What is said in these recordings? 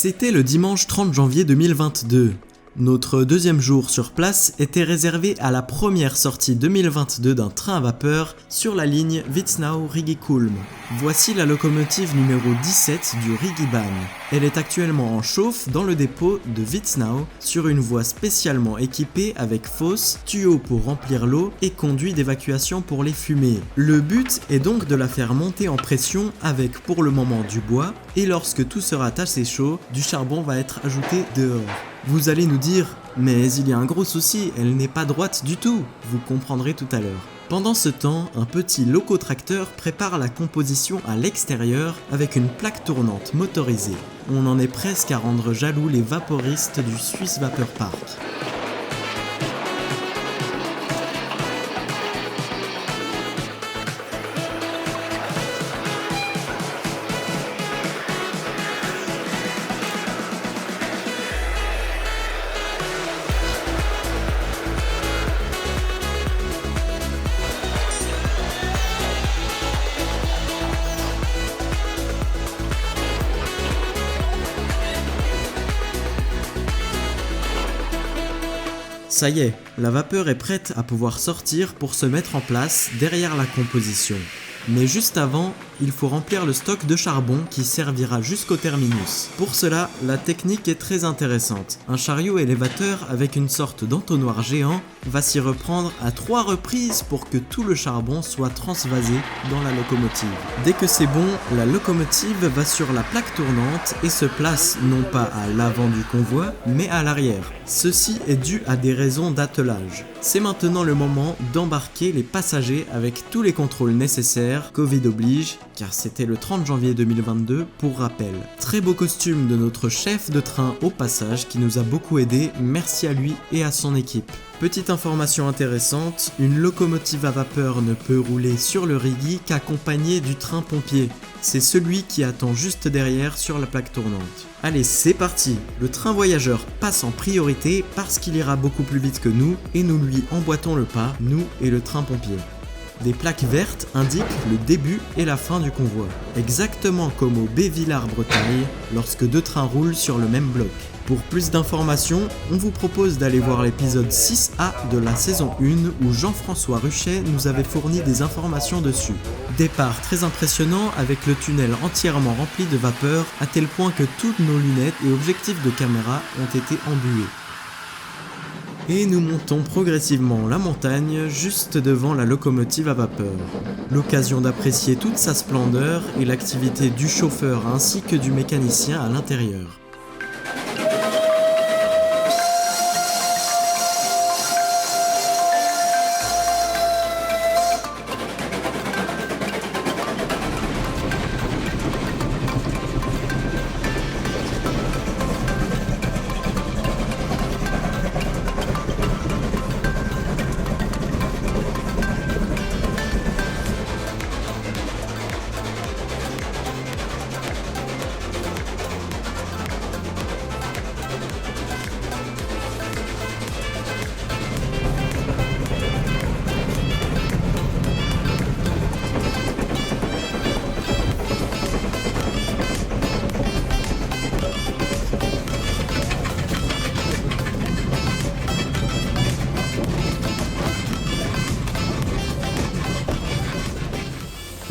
C'était le dimanche 30 janvier 2022. Notre deuxième jour sur place était réservé à la première sortie 2022 d'un train à vapeur sur la ligne Witznau-Rigikulm. Voici la locomotive numéro 17 du Rigibahn. Elle est actuellement en chauffe dans le dépôt de Witznau sur une voie spécialement équipée avec fosse, tuyaux pour remplir l'eau et conduit d'évacuation pour les fumées. Le but est donc de la faire monter en pression avec pour le moment du bois et lorsque tout sera assez chaud, du charbon va être ajouté dehors. Vous allez nous dire, mais il y a un gros souci, elle n'est pas droite du tout, vous comprendrez tout à l'heure. Pendant ce temps, un petit locotracteur prépare la composition à l'extérieur avec une plaque tournante motorisée. On en est presque à rendre jaloux les vaporistes du Swiss Vapor Park. Ça y est, la vapeur est prête à pouvoir sortir pour se mettre en place derrière la composition. Mais juste avant, il faut remplir le stock de charbon qui servira jusqu'au terminus. Pour cela, la technique est très intéressante. Un chariot élévateur avec une sorte d'entonnoir géant va s'y reprendre à 3 reprises pour que tout le charbon soit transvasé dans la locomotive. Dès que c'est bon, la locomotive va sur la plaque tournante et se place non pas à l'avant du convoi, mais à l'arrière. Ceci est dû à des raisons d'attelage. C'est maintenant le moment d'embarquer les passagers avec tous les contrôles nécessaires, Covid oblige, car c'était le 30 janvier 2022 pour rappel. Très beau costume de notre chef de train au passage qui nous a beaucoup aidé, merci à lui et à son équipe. Petite information intéressante, une locomotive à vapeur ne peut rouler sur le Rigi qu'accompagnée du train pompier. C'est celui qui attend juste derrière sur la plaque tournante. Allez, c'est parti! Le train voyageur passe en priorité parce qu'il ira beaucoup plus vite que nous et nous lui emboîtons le pas, nous et le train pompier. Des plaques vertes indiquent le début et la fin du convoi, exactement comme au Baie-Villars-Bretagne lorsque deux trains roulent sur le même bloc. Pour plus d'informations, on vous propose d'aller voir l'épisode 6A de la saison 1 où Jean-François Ruchet nous avait fourni des informations dessus. Départ très impressionnant avec le tunnel entièrement rempli de vapeur à tel point que toutes nos lunettes et objectifs de caméra ont été embués. Et nous montons progressivement la montagne juste devant la locomotive à vapeur. L'occasion d'apprécier toute sa splendeur et l'activité du chauffeur ainsi que du mécanicien à l'intérieur.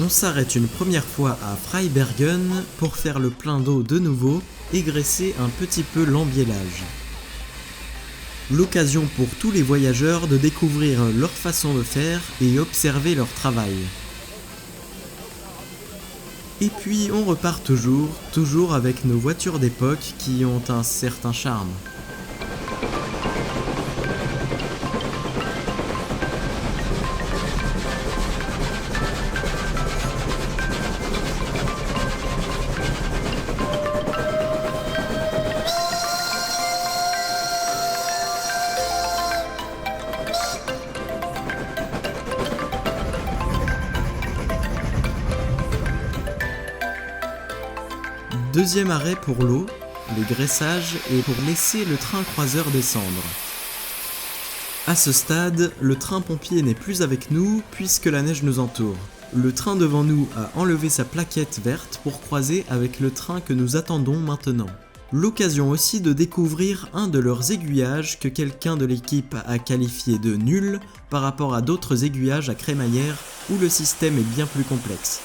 On s'arrête une première fois à Freibergen pour faire le plein d'eau de nouveau et graisser un petit peu l'embiellage. L'occasion pour tous les voyageurs de découvrir leur façon de faire et observer leur travail. Et puis on repart toujours avec nos voitures d'époque qui ont un certain charme. Deuxième arrêt pour l'eau, le graissage et pour laisser le train croiseur descendre. À ce stade, le train pompier n'est plus avec nous puisque la neige nous entoure. Le train devant nous a enlevé sa plaquette verte pour croiser avec le train que nous attendons maintenant. L'occasion aussi de découvrir un de leurs aiguillages que quelqu'un de l'équipe a qualifié de nul par rapport à d'autres aiguillages à crémaillère où le système est bien plus complexe.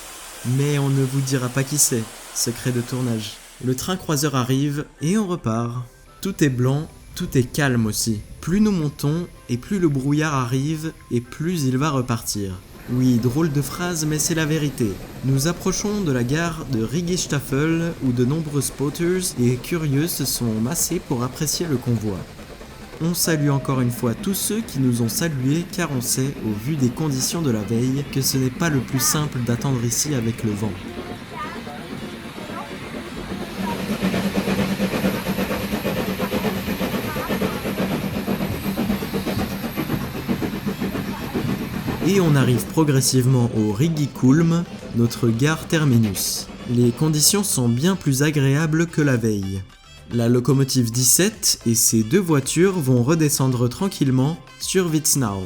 Mais on ne vous dira pas qui c'est, secret de tournage. Le train croiseur arrive et on repart. Tout est blanc, tout est calme aussi. Plus nous montons et plus le brouillard arrive et plus il va repartir. Oui, drôle de phrase, mais c'est la vérité. Nous approchons de la gare de Rigistaffel où de nombreux spotters et curieux se sont massés pour apprécier le convoi. On salue encore une fois tous ceux qui nous ont salués car on sait, au vu des conditions de la veille, que ce n'est pas le plus simple d'attendre ici avec le vent. Et on arrive progressivement au Rigikulm, notre gare terminus. Les conditions sont bien plus agréables que la veille. La locomotive 17 et ses 2 voitures vont redescendre tranquillement sur Witznau.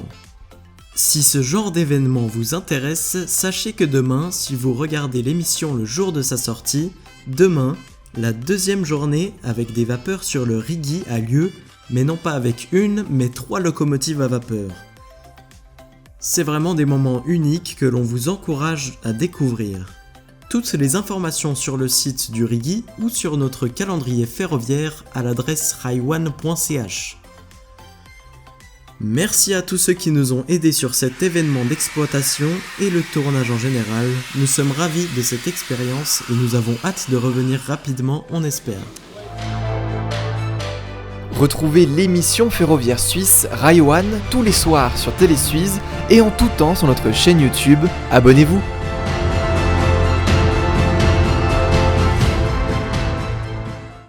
Si ce genre d'événement vous intéresse, sachez que demain, si vous regardez l'émission le jour de sa sortie, demain, la 2e journée avec des vapeurs sur le Rigi a lieu, mais non pas avec 1, mais 3 locomotives à vapeur. C'est vraiment des moments uniques que l'on vous encourage à découvrir. Toutes les informations sur le site du Rigi ou sur notre calendrier ferroviaire à l'adresse raiwan.ch. Merci à tous ceux qui nous ont aidés sur cet événement d'exploitation et le tournage en général. Nous sommes ravis de cette expérience et nous avons hâte de revenir rapidement, on espère. Retrouvez l'émission ferroviaire suisse Raiwan tous les soirs sur Télé Suisse et en tout temps sur notre chaîne YouTube. Abonnez-vous!